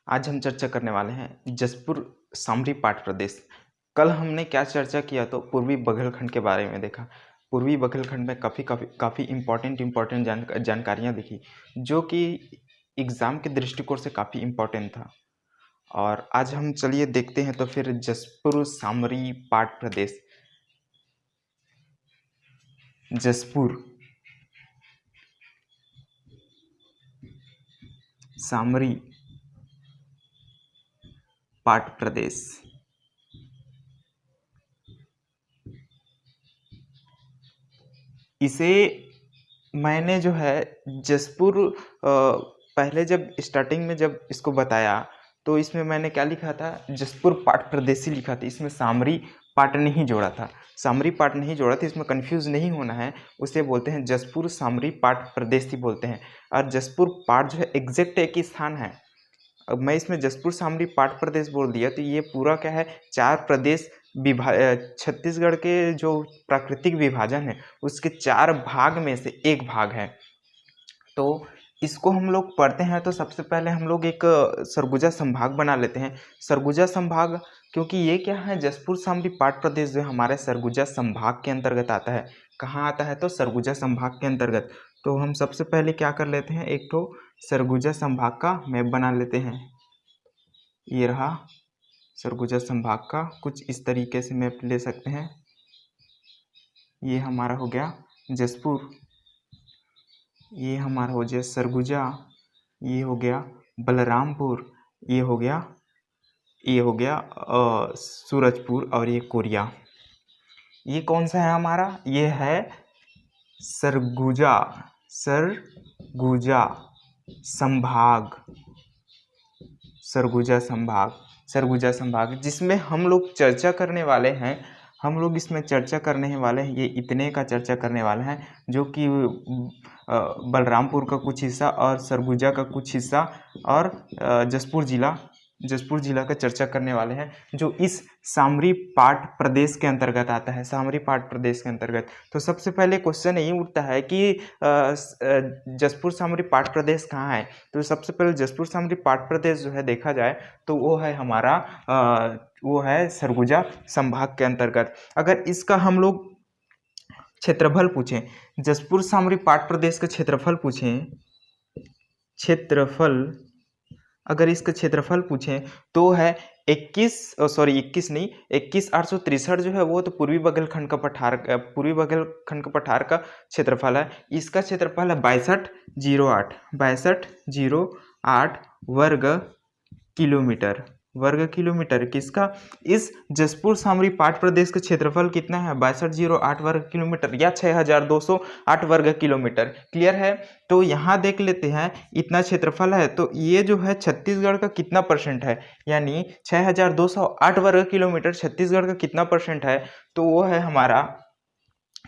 आज हम चर्चा करने वाले हैं जसपुर सामरी पाठ प्रदेश। कल हमने क्या चर्चा किया तो पूर्वी बघेलखंड के बारे में देखा। पूर्वी बघेलखंड में काफ़ी इम्पोर्टेंट जानकारियाँ दिखी जो कि एग्ज़ाम के दृष्टिकोण से काफ़ी इम्पोर्टेंट था। और आज हम चलिए देखते हैं तो फिर जसपुर सामरी पाठ प्रदेश। जसपुर सामरी पाठ प्रदेश इसे मैंने जो है जसपुर पहले जब स्टार्टिंग में जब इसको बताया तो इसमें मैंने क्या लिखा था, जसपुर पाठ प्रदेश ही लिखा था। इसमें सामरी पाठ नहीं जोड़ा था, सामरी पाठ नहीं जोड़ा था। इसमें कंफ्यूज नहीं होना है, उसे बोलते हैं जसपुर सामरी पाठ प्रदेश ही बोलते हैं। और जसपुर पाठ जो है एग्जैक्ट एक ही स्थान है। अब मैं इसमें जसपुर सामरी पाठ प्रदेश बोल दिया तो ये पूरा क्या है, 4 प्रदेश छत्तीसगढ़ के जो प्राकृतिक विभाजन है उसके 4 भाग में से एक भाग है। तो इसको हम लोग पढ़ते हैं तो सबसे पहले हम लोग एक सरगुजा संभाग बना लेते हैं। सरगुजा संभाग, क्योंकि ये क्या है, जसपुर सामरी पाठ प्रदेश जो हमारे सरगुजा संभाग के अंतर्गत आता है। कहाँ आता है तो सरगुजा संभाग के अंतर्गत। तो हम सबसे पहले क्या कर लेते हैं, एक तो सरगुजा संभाग का मैप बना लेते हैं। ये रहा सरगुजा संभाग का, कुछ इस तरीके से मैप ले सकते हैं। ये हमारा हो गया जसपुर, ये हमारा हो गया सरगुजा, ये हो गया बलरामपुर, ये हो गया सूरजपुर, और ये कोरिया। ये कौन सा है हमारा, ये है सरगुजा संभाग, सरगुजा संभाग जिसमें हम लोग चर्चा करने वाले हैं। हम लोग इसमें चर्चा करने वाले हैं, ये इतने का चर्चा करने वाले हैं जो कि बलरामपुर का कुछ हिस्सा और सरगुजा का कुछ हिस्सा और जसपुर जिला का चर्चा करने वाले हैं, जो इस सामरी पाठ प्रदेश के अंतर्गत आता है, सामरी पाठ प्रदेश के अंतर्गत। तो सबसे पहले क्वेश्चन यही उठता है कि जसपुर सामरी पाठ प्रदेश कहाँ है। तो सबसे पहले जसपुर सामरी पाठ प्रदेश जो है देखा जाए तो वो है हमारा वो है सरगुजा संभाग के अंतर्गत। अगर इसका हम लोग क्षेत्रफल पूछें, जसपुर सामरी पाठ प्रदेश का क्षेत्रफल पूछें, अगर इसका क्षेत्रफल पूछें तो है 21,863 जो है वो तो पूर्वी बघेलखंड का पठार का क्षेत्रफल है। इसका क्षेत्रफल है 6208 वर्ग किलोमीटर। किसका, इस जसपुर सामरी पाठ प्रदेश का क्षेत्रफल कितना है, 6208 वर्ग किलोमीटर या 6208 वर्ग किलोमीटर। क्लियर है। तो यहाँ देख लेते हैं, इतना क्षेत्रफल है तो ये जो है छत्तीसगढ़ का कितना परसेंट है, यानी 6208 वर्ग किलोमीटर छत्तीसगढ़ का कितना परसेंट है, तो वो है हमारा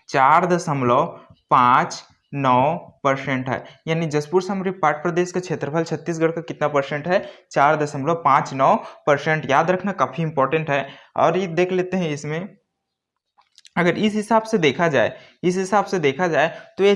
4.59% है। यानी जसपुर सामरी पाठ प्रदेश का क्षेत्रफल छत्तीसगढ़ का कितना परसेंट है, 4.59%। याद रखना, काफी इंपॉर्टेंट है। और ये देख लेते हैं, इसमें अगर इस हिसाब से देखा जाए तो ये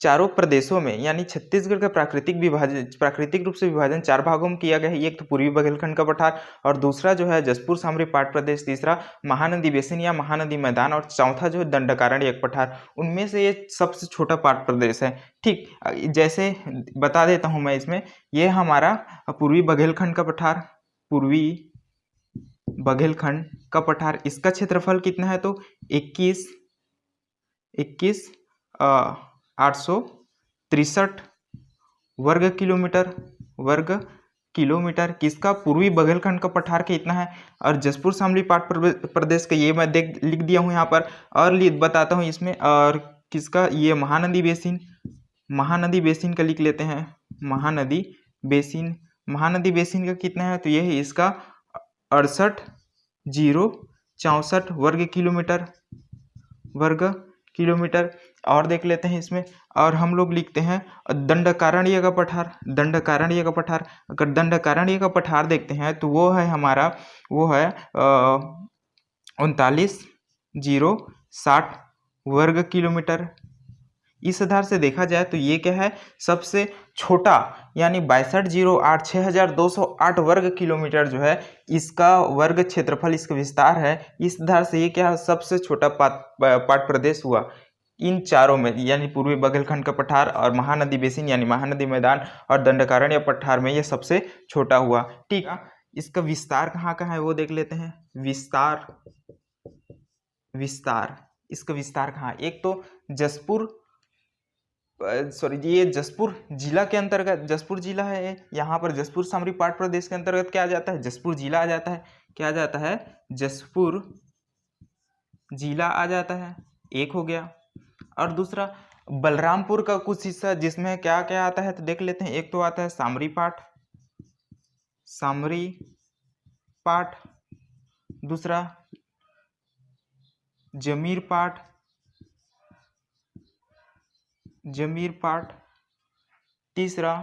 चारों प्रदेशों में, यानी छत्तीसगढ़ का प्राकृतिक रूप से विभाजन 4 भागों में किया गया है। एक तो पूर्वी बघेलखंड का पठार, और दूसरा जो है जसपुर सामरी पाठ प्रदेश, तीसरा महानदी बेसिन या महानदी मैदान, और चौथा जो है दंडकारण्य पठार। उनमें से ये सबसे छोटा पाठ प्रदेश है। ठीक, जैसे बता देता हूं मैं इसमें, ये हमारा पूर्वी बघेलखंड का पठार, पूर्वी बघेलखंड का पठार, इसका क्षेत्रफल कितना है तो 21,863 वर्ग किलोमीटर। किसका, पूर्वी बघेलखंड का पठार के इतना है। और जसपुर सामरी पाठ प्रदेश का ये मैं लिख दिया हूं यहाँ पर, और बताता हूं इसमें। और किसका, ये महानदी बेसिन का लिख लेते हैं। महानदी बेसिन का कितना है तो ये है इसका 68,064 वर्ग किलोमीटर। और देख लेते हैं इसमें, और हम लोग लिखते हैं दंडकारण्य का पठार। अगर दंडकारण्य का पठार देखते हैं तो वो है हमारा, वो है 39,060 वर्ग किलोमीटर। इस आधार से देखा जाए तो ये क्या है, सबसे छोटा, यानी 6208 6208 वर्ग किलोमीटर जो है इसका वर्ग क्षेत्रफल, इसका विस्तार है। इस आधार से ये क्या है, सबसे छोटा पाट प्रदेश हुआ इन चारों में, यानी पूर्वी बघेलखंड का पठार और महानदी बेसिन यानी महानदी मैदान और दंडकारण्य पठार में ये सबसे छोटा हुआ। ठीक है, इसका विस्तार कहाँ कहाँ है वो देख लेते हैं। विस्तार, विस्तार, इसका विस्तार कहाँ, एक तो जसपुर, सॉरी ये जसपुर जिला के अंतर्गत, जसपुर जिला है यहाँ पर, जसपुर सामरी पाट प्रदेश के अंतर्गत क्या आ जाता है, जसपुर जिला आ जाता है। क्या आ जाता है, जसपुर जिला आ जाता है, एक हो गया। और दूसरा बलरामपुर का कुछ हिस्सा जिसमें क्या क्या आता है तो देख लेते हैं। एक तो आता है सामरी पाट, सामरी पाट, दूसरा जमीर पाट, जमीर पाट, तीसरा,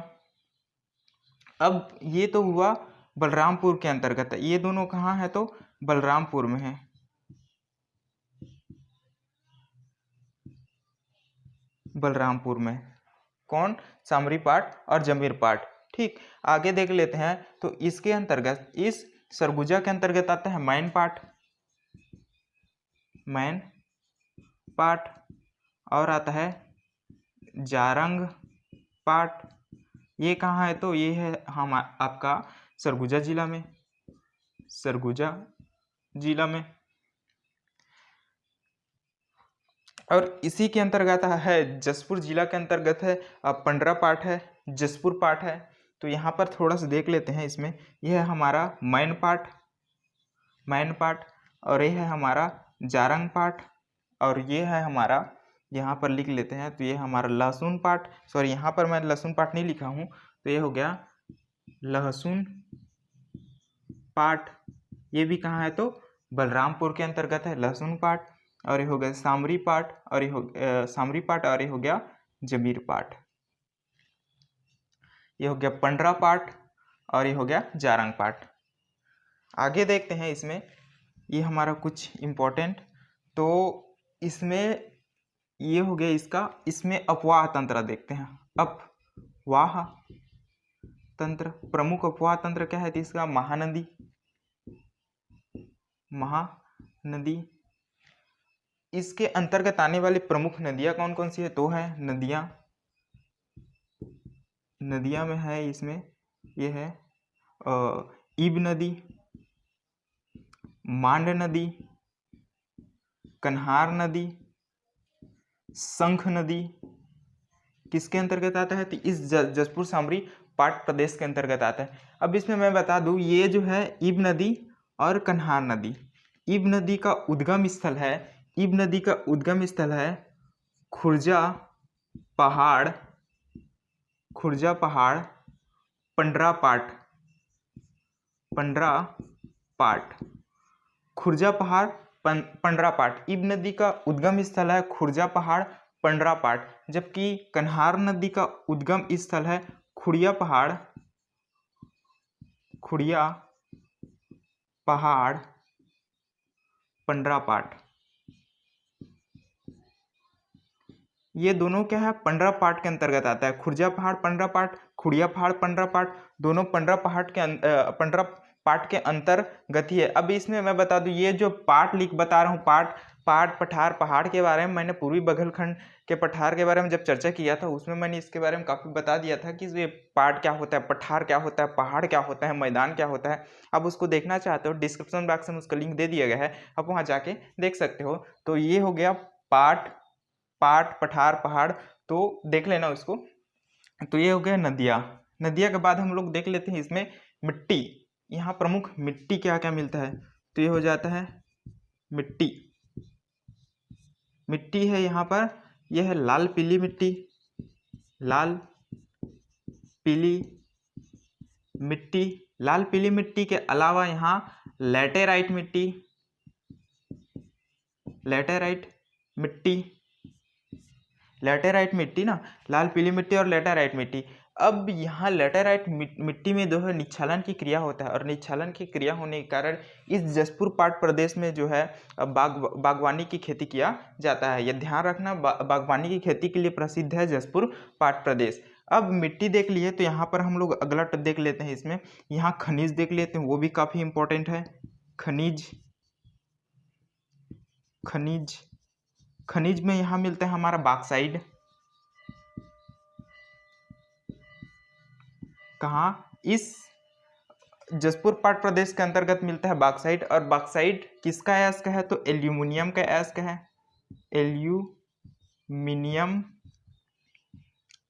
अब ये तो हुआ बलरामपुर के अंतर्गत है, ये दोनों कहाँ है तो बलरामपुर में है। बलरामपुर में कौन, सामरी पाट और जमीर पाट। ठीक, आगे देख लेते हैं तो इसके अंतर्गत, इस सरगुजा के अंतर्गत आता है मैन पाट, मैन पाट, और आता है जारंग पाट। ये कहाँ है तो ये है हम आपका सरगुजा जिला में, सरगुजा जिला में। और इसी के अंतर्गत है जसपुर जिला के अंतर्गत है पंडरा पाठ है, जसपुर पाठ है। तो यहाँ पर थोड़ा सा देख लेते हैं इसमें। यह है हमारा मैन पाठ, मैन पाठ, और यह है हमारा जारंग पाठ, और ये है हमारा, यहाँ पर लिख लेते हैं तो ये हमारा लहसुन पाठ, सॉरी यहाँ पर मैं लहसुन पाठ नहीं लिखा हूँ, तो ये हो गया लहसुन पाठ। ये भी कहाँ है तो बलरामपुर के अंतर्गत है लहसुन पाठ। और ये हो गया सामरी पाठ, और ये हो सामरी पाठ, और ये हो गया जमीर पाठ। ये हो गया पंडरा पाठ, और ये हो गया जारंग पाठ। आगे देखते हैं इसमें, ये हमारा कुछ इम्पोर्टेंट, तो इसमें ये हो गया इसका, इसमें अपवाह तंत्र देखते हैं। अपवाह तंत्र, प्रमुख अपवाह तंत्र क्या है तो इसका महानदी, महानदी। इसके अंतर्गत आने वाली प्रमुख नदियां कौन कौन सी है तो है नदियां, नदियां में है इसमें, ये है ईब नदी, मांड नदी, कन्हार नदी, शंख नदी। किसके अंतर्गत आता है तो इस जसपुर सामरी पाट प्रदेश के अंतर्गत आता है। अब इसमें मैं बता दूं, ये जो है ईब नदी और कन्हार नदी, ईब नदी का उद्गम स्थल है, ईब नदी का उद्गम स्थल है खुर्जा पहाड़, खुर्जा पहाड़, पंडरा पाट, पंडरा पाट, खुर्जा पहाड़, पंडरा पाट। ईब नदी का उद्गम स्थल है खुर्जा पहाड़, पंडरा पाट, जबकि कन्हार नदी का उद्गम स्थल है खुड़िया पहाड़, खुड़िया पहाड़, पंडरा पाट। ये दोनों क्या है, पंडरा पाट के अंतर्गत आता है। खुर्जा पहाड़ पंडरा पाट, खुड़िया पहाड़ पंडरा पाट, दोनों पंडरा पहाड़ के पंडरा पाट के अंतर्गत ही है। अब इसमें मैं बता दूं, ये जो पाट बता रहा हूँ, पाट पठार पहाड़ के बारे में मैंने पूर्वी बघेलखंड के पठार के बारे में जब चर्चा किया था, उसमें मैंने इसके बारे में काफ़ी बता दिया था कि ये पाट क्या होता है, पठार क्या होता है, पहाड़ क्या होता है, मैदान क्या होता है। अब उसको देखना चाहते हो, डिस्क्रिप्शन बॉक्स में उसका लिंक दे दिया गया है, आप वहाँ जाके देख सकते हो। तो ये हो गया पाट, पाट पठार पहाड़, तो देख लेना उसको। तो ये हो गया नदियाँ। नदियाँ के बाद हम लोग देख लेते हैं इसमें मिट्टी। यहाँ प्रमुख मिट्टी क्या क्या मिलता है तो ये हो जाता है मिट्टी, मिट्टी है यहाँ पर, यह है लाल पीली मिट्टी, लाल पीली मिट्टी। लाल पीली मिट्टी के अलावा यहाँ लैटेराइट मिट्टी, लैटेराइट मिट्टी, लैटेराइट मिट्टी ना, लाल पीली मिट्टी और लैटेराइट मिट्टी। अब यहाँ लेटेराइट मिट्टी में जो है निच्छालन की क्रिया होता है, और निच्छालन की क्रिया होने के कारण इस जसपुर पाट प्रदेश में जो है बागवानी की खेती किया जाता है। यह ध्यान रखना, बागवानी की खेती के लिए प्रसिद्ध है जसपुर पाट प्रदेश। अब मिट्टी देख लिए, तो यहाँ पर हम लोग अगला देख लेते हैं। इसमें यहाँ खनिज देख लेते हैं, वो भी काफ़ी इंपॉर्टेंट है। खनिज खनिज खनिज में यहाँ मिलता है हमारा बॉक्साइट। कहाँ? इस जसपुर पाट प्रदेश के अंतर्गत मिलता है बॉक्साइट। और बॉक्साइट किसका अयस्क है? तो एल्यूमिनियम का अयस्क है।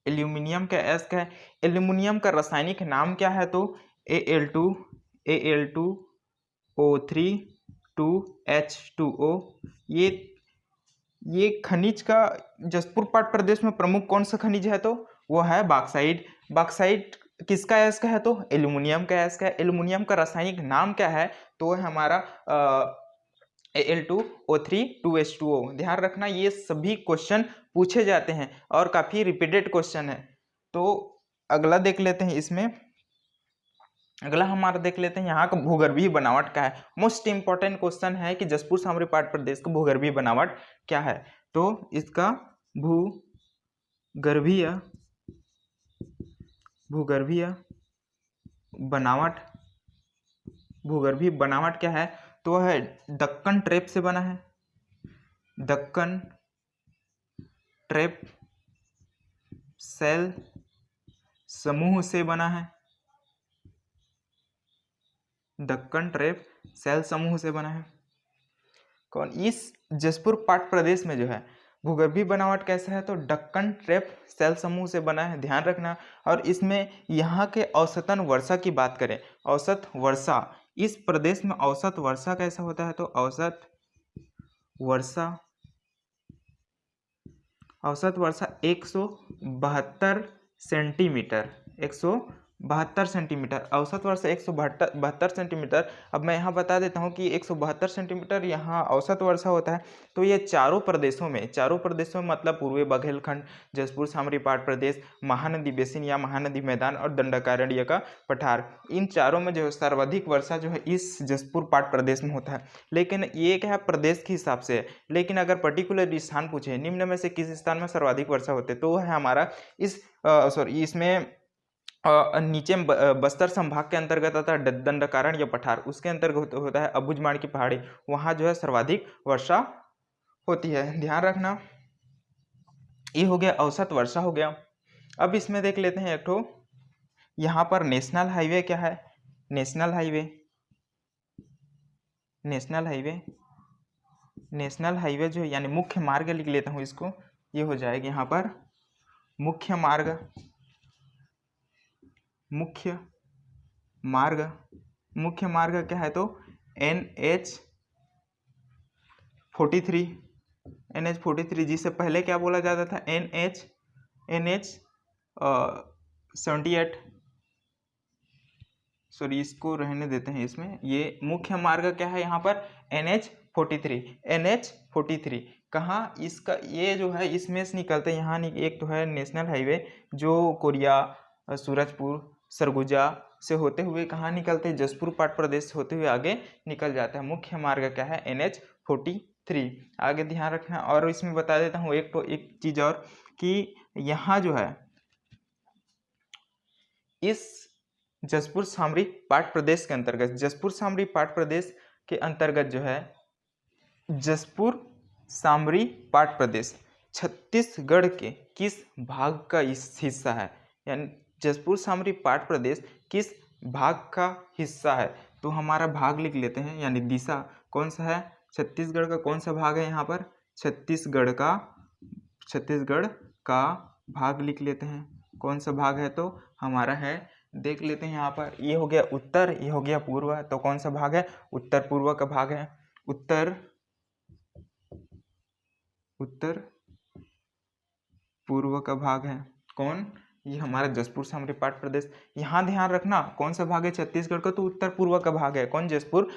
एल्यूमिनियम का अयस्क है। एल्यूमिनियम का रासायनिक नाम क्या है? तो Al2O3 2H2O। ये खनिज का जसपुर पाट प्रदेश में प्रमुख कौन सा खनिज है? तो वो है बॉक्साइट। बॉक्साइट किसका अयस्क है? तो एल्यूमिनियम का अयस्क है। एल्यूमिनियम का रासायनिक नाम क्या है? तो वो है हमारा Al2O3 2H2O। ध्यान रखना, ये सभी क्वेश्चन पूछे जाते हैं और काफी रिपीटेड क्वेश्चन है। तो अगला देख लेते हैं। इसमें अगला हमारा देख लेते हैं यहाँ का भूगर्भीय बनावट क्या है। मोस्ट इंपॉर्टेंट क्वेश्चन है कि जसपुर सामरी पाट प्रदेश का भूगर्भीय बनावट क्या है। तो इसका भूगर्भीय बनावट क्या है? तो है दक्कन ट्रैप से बना है। दक्कन ट्रैप सेल समूह से बना है। दक्कन ट्रैप सेल समूह से बना है। कौन? इस जसपुर पाट प्रदेश में जो है भूगर्भीय बनावट कैसा है? तो दक्कन ट्रैप सेल समूह से बना है। ध्यान रखना। और इसमें यहाँ के औसतन वर्षा की बात करें, औसत वर्षा इस प्रदेश में औसत वर्षा कैसा होता है? तो औसत वर्षा 172 सेंटीमीटर। 172 सेंटीमीटर औसत वर्षा 172 सेंटीमीटर। अब मैं यहाँ बता देता हूँ कि 172 सेंटीमीटर यहाँ औसत वर्षा होता है। तो ये चारों प्रदेशों में मतलब पूर्वी बघेलखंड, जसपुर सामरी पाट प्रदेश, महानदी बेसिन या महानदी मैदान और दंडकारण्य का पठार, इन चारों में जो है सर्वाधिक वर्षा जो है इस जसपुर पाट प्रदेश में होता है। लेकिन ये क्या है? प्रदेश के हिसाब से है। लेकिन अगर पर्टिकुलर स्थान पूछे निम्न में से किस स्थान में सर्वाधिक वर्षा होती है, तो है हमारा इसमें नीचे बस्तर संभाग के अंतर्गत आता है दंडकारण्य या पठार, उसके अंतर्गत होता है अबुझमाड़ की पहाड़ी, वहां जो है सर्वाधिक वर्षा होती है। ध्यान रखना। ये हो गया औसत वर्षा हो गया। अब इसमें देख लेते हैं एक ठो यहाँ पर नेशनल हाईवे क्या है? नेशनल हाईवे जो यानी मुख्य मार्ग लिख लेता हूँ इसको। ये हो जाएगा यहाँ पर मुख्य मार्ग क्या है? तो NH43 जिसे पहले क्या बोला जाता था? NH78। सॉरी, इसको रहने देते हैं। इसमें ये मुख्य मार्ग क्या है? यहाँ पर NH43 कहाँ? इसका ये जो है इसमें से निकलते हैं। यहाँ एक तो है नेशनल हाईवे जो कोरिया, सूरजपुर, सरगुजा से होते हुए कहाँ निकलते हैं? जसपुर पाट प्रदेश होते हुए आगे निकल जाता है। मुख्य मार्ग क्या है? NH43। आगे ध्यान रखना। और इसमें बता देता हूँ एक चीज और कि यहाँ जो है इस जसपुर सामरी पाट प्रदेश के अंतर्गत जो है जसपुर सामरी पाट प्रदेश छत्तीसगढ़ के किस भाग का हिस्सा है? यानी जसपुर सामरी पाट प्रदेश किस भाग का हिस्सा है? तो हमारा भाग लिख लेते हैं, यानी दिशा कौन सा है? छत्तीसगढ़ का कौन सा भाग है? यहाँ पर छत्तीसगढ़ का भाग लिख लेते हैं। कौन सा भाग है? तो हमारा है, देख लेते हैं यहाँ पर, ये हो गया उत्तर, ये हो गया पूर्व। तो कौन सा भाग है? उत्तर पूर्व का भाग है। उत्तर पूर्व का भाग है कौन? ये हमारा जसपुर सामरी पाट प्रदेश। यहाँ ध्यान रखना कौन सा भाग है छत्तीसगढ़ का? तो उत्तर पूर्व का भाग है कौन? जसपुर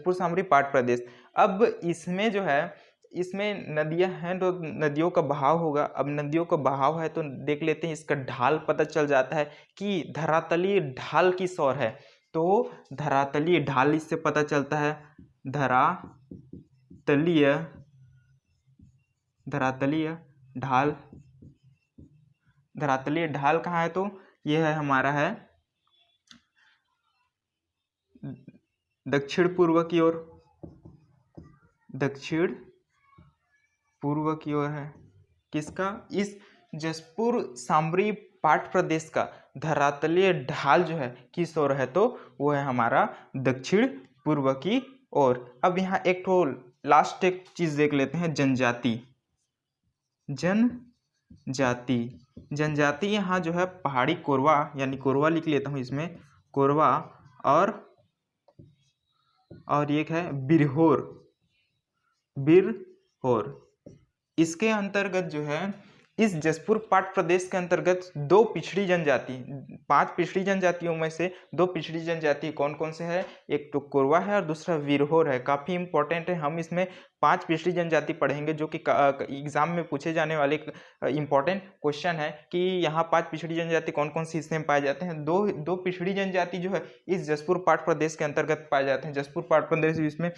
सामरी पाट प्रदेश। अब इसमें जो है इसमें नदियां हैं तो नदियों का बहाव होगा। अब नदियों का बहाव है तो देख लेते हैं, इसका ढाल पता चल जाता है कि धरातलीय ढाल किस ओर है। तो धरातलीय ढाल इससे पता चलता है, धरातलीय ढाल, धरातलीय ढाल कहाँ है, तो यह है हमारा है दक्षिण पूर्व की ओर, दक्षिण पूर्व की ओर है। किसका? इस जसपुर सामरी पाट प्रदेश का धरातलीय ढाल जो है किस ओर है, तो वो है हमारा दक्षिण पूर्व की ओर। अब यहाँ एक तो लास्ट एक चीज देख लेते हैं, जनजाति। जनजाति यहाँ जो है पहाड़ी कोरवा, यानी कोरवा लिख लेता हूँ इसमें, कोरवा और एक है बिरहोर। इसके अंतर्गत जो है, इस जसपुर पाट प्रदेश के अंतर्गत 2 पिछड़ी जनजाति, 5 पिछड़ी जनजातियों में से 2 पिछड़ी जनजाति कौन कौन से है? एक तो कोरवा है और दूसरा विरहोर है। काफी इंपॉर्टेंट है, हम इसमें 5 पिछड़ी जनजाति पढ़ेंगे, जो कि एग्जाम में पूछे जाने वाले इंपॉर्टेंट क्वेश्चन है कि यहाँ 5 पिछड़ी जनजाति कौन कौन सी हिस्से में पाए जाते हैं। दो पिछड़ी जनजाति जो है इस जसपुर पाट प्रदेश के अंतर्गत पाए जाते हैं। जसपुर पाट प्रदेश इसमें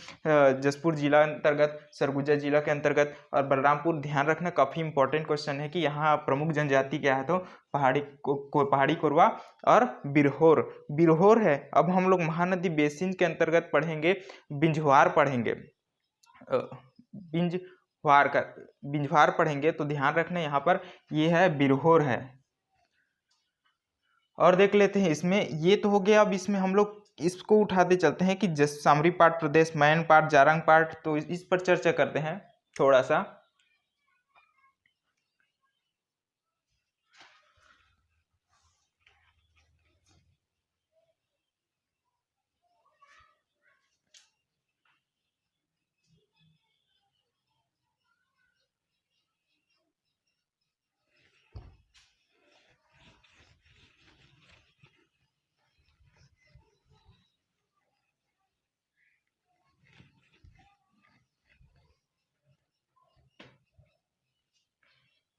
जसपुर जिला अंतर्गत, सरगुजा जिला के अंतर्गत और बलरामपुर। ध्यान रखना, काफी इंपॉर्टेंट क्वेश्चन है कि यहाँ प्रमुख जनजाति क्या है, तो पहाड़ी कोरवा और बिरहोर है। अब हम लोग महानदी बेसिन के अंतर्गत पढ़ेंगे, बिंझवार पढ़ेंगे, बिंझवार पढ़ेंगे, तो ध्यान रखना यहाँ पर ये है बिरहोर है। और देख लेते हैं इसमें, ये तो हो गया। अब इसमें हम लोग इसको उठाते चलते हैं कि सामरी पाट प्रदेश, मैन पाट, जारंग पाट, तो इस पर चर्चा करते हैं थोड़ा सा।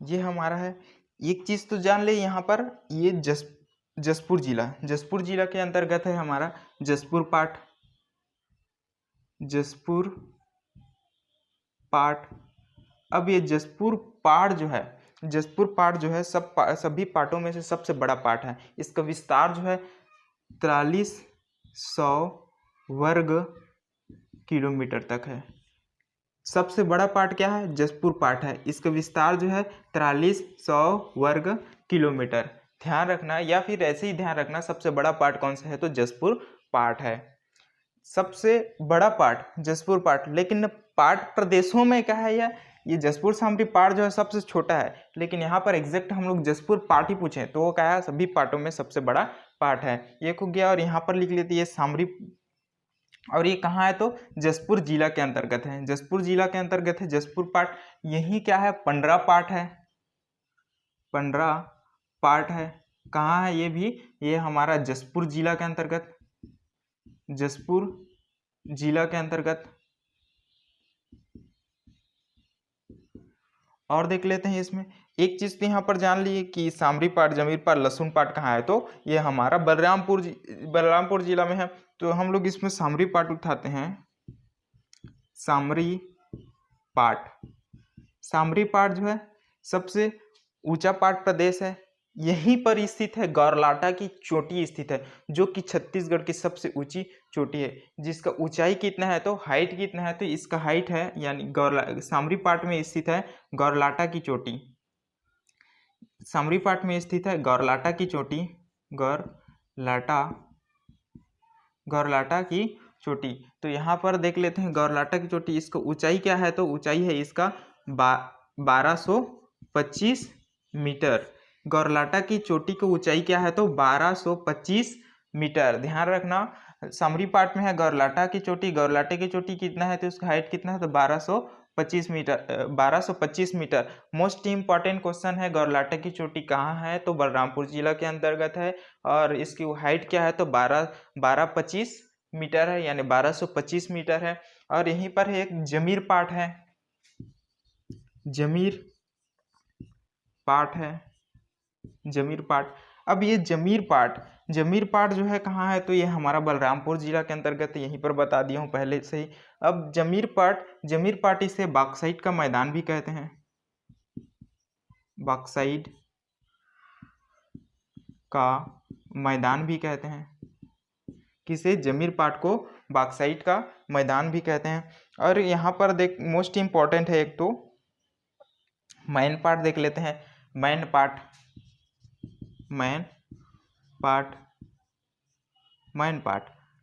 ये हमारा है, एक चीज तो जान ले यहाँ पर, ये जसपुर जिला के अंतर्गत है हमारा जसपुर पाट। अब ये जसपुर पाट जो है सभी पाटों में से सबसे बड़ा पाट है। इसका विस्तार जो है 4300 वर्ग किलोमीटर तक है। सबसे बड़ा पार्ट क्या है? जसपुर पार्ट है। इसका विस्तार जो है 4300 वर्ग किलोमीटर। ध्यान रखना, या फिर ऐसे ही ध्यान रखना, सबसे बड़ा पार्ट कौन सा है, तो जसपुर पार्ट है। सबसे बड़ा पार्ट जसपुर पार्ट, लेकिन पार्ट प्रदेशों में क्या है, ये जसपुर सामरी पार्ट जो है सबसे छोटा है, लेकिन यहाँ पर एग्जैक्ट हम लोग जसपुर पार्ट ही पूछे तो वो क्या है, सभी पार्टों में सबसे बड़ा पार्ट है। ये हो गया। और यहाँ पर लिख लेते हैं सामरी, और ये कहाँ है, तो जसपुर जिला के अंतर्गत है। जसपुर जिला के अंतर्गत है जसपुर पाट। यही क्या है, पंडरा पाट है। पंडरा पाट है, कहाँ है ये भी, ये हमारा जसपुर जिला के अंतर्गत, जसपुर जिला के अंतर्गत। और देख लेते हैं इसमें एक चीज तो यहाँ पर जान लिए कि सामरी पाट, जमीर पाट, लहसुन पाट कहाँ है, तो ये हमारा बलरामपुर जिला में है। तो हम लोग इसमें सामरी पाट उठाते हैं। सामरी पाट जो है सबसे ऊंचा पाट प्रदेश है। यहीं पर स्थित है गौरलाटा की चोटी स्थित है, जो कि छत्तीसगढ़ की सबसे ऊंची चोटी है। जिसका ऊंचाई कितना है, तो हाइट कितना है, तो इसका हाइट है, यानी सामरी पाट में स्थित है गौरलाटा की चोटी। सामरी पाट में स्थित है गौरलाटा की चोटी, गौरलाटा की चोटी। तो यहाँ पर देख लेते हैं गौरलाटा की चोटी, इसका ऊंचाई क्या है, तो ऊंचाई है इसका 1225 मीटर। गौरलाटा की चोटी की ऊंचाई क्या है, तो 1225 मीटर। ध्यान रखना, सामरी पाट में है गौरलाटा की चोटी, गौरलाटे की चोटी कितना है, तो उसका हाइट कितना है, तो 1225 मीटर। मोस्ट इंपॉर्टेंट क्वेश्चन है, गौरलाटा की चोटी कहाँ है, तो बलरामपुर जिला के अंतर्गत है। और इसकी हाइट क्या है, तो 1225 मीटर है, यानी 1225 मीटर है। और यहीं पर एक जमीर पाट है, जमीर पाठ है, जमीर पाठ। अब ये जमीर पाठ जो है कहाँ है, तो ये हमारा बलरामपुर जिला के अंतर्गत, यहीं पर बता दिया हूँ पहले से ही। अब जमीर पाठ इसे बॉक्साइट का मैदान भी कहते हैं, बॉक्साइट का मैदान भी कहते हैं, किसे, जमीर पाठ को बॉक्साइट का मैदान भी कहते हैं। और यहाँ पर देख मोस्ट इम्पॉर्टेंट है एक तो मैन पार्ट देख लेते हैं। मैन पार्ट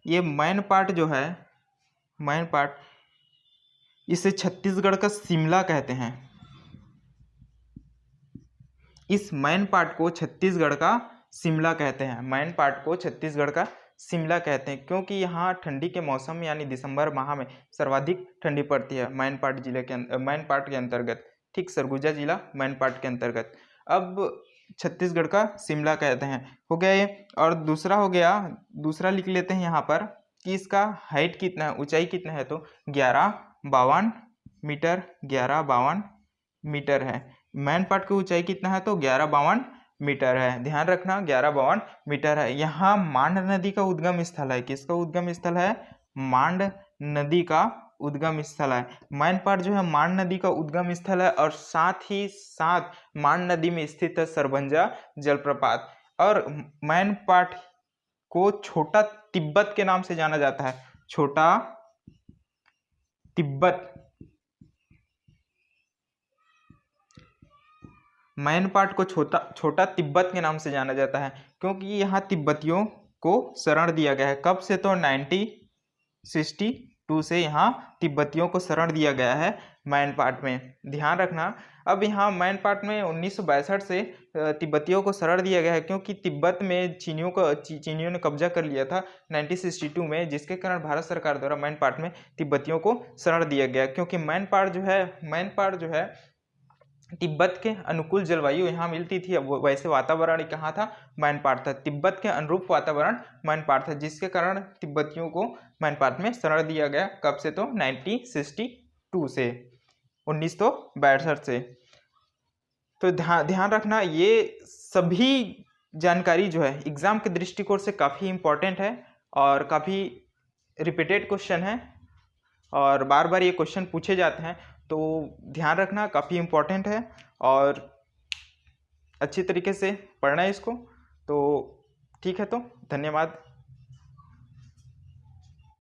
ये मैन पार्ट जो है, मैन पार्ट इसे छत्तीसगढ़ का शिमला कहते हैं। इस मैन पार्ट को छत्तीसगढ़ का शिमला कहते हैं, मैन पार्ट को छत्तीसगढ़ का शिमला कहते हैं, क्योंकि यहाँ ठंडी के मौसम यानी दिसंबर माह में सर्वाधिक ठंडी पड़ती है मैन पार्ट के अंतर्गत, ठीक, सरगुजा जिला मैन पार्ट के अंतर्गत। अब छत्तीसगढ़ का शिमला कहते हैं, हो गया ये। और दूसरा हो गया, दूसरा लिख लेते हैं यहाँ पर कि इसका हाइट कितना है, ऊंचाई कितना है, तो 1152 मीटर, 1152 मीटर है। मैन पार्ट की ऊंचाई कितना है, तो 1152 मीटर है, ध्यान रखना 1152 मीटर है। यहाँ मांड नदी का उद्गम स्थल है, किसका उद्गम स्थल है, मांड नदी का उद्गम स्थल है। मैन पाट जो है मांड नदी का उद्गम स्थल है, और साथ ही साथ मांड नदी में स्थित है सरबंजा जलप्रपात। और मैन पाट को छोटा तिब्बत के नाम से जाना जाता है, छोटा तिब्बत, मैन पाट को छोटा तिब्बत के नाम से जाना जाता है, क्योंकि यहाँ तिब्बतियों को शरण दिया गया है। कब से, तो 1962 से यहाँ तिब्बतियों को शरण दिया गया है मैन पाट में, ध्यान रखना। अब यहाँ मैन पाट में 1962 से तिब्बतियों को शरण दिया गया है, क्योंकि तिब्बत में चीनियों ने कब्जा कर लिया था 1962 में, जिसके कारण भारत सरकार द्वारा मैन पाट में तिब्बतियों को शरण दिया गया। क्योंकि मैन पाट जो है तिब्बत के अनुकूल जलवायु यहाँ मिलती थी, अब वैसे वातावरण कहाँ था, मैन पाट था, तिब्बत के अनुरूप वातावरण मैन पाट था, जिसके कारण तिब्बतियों को मैन पाट में शरण दिया गया। कब से, तो 1962 से, 1962 से। तो ध्यान रखना, ये सभी जानकारी जो है एग्जाम के दृष्टिकोण से काफ़ी इम्पोर्टेंट है और काफ़ी रिपीटेड क्वेश्चन है, और बार बार ये क्वेश्चन पूछे जाते हैं, तो ध्यान रखना, काफ़ी इम्पोर्टेंट है और अच्छी तरीके से पढ़ना है इसको। तो ठीक है, तो धन्यवाद।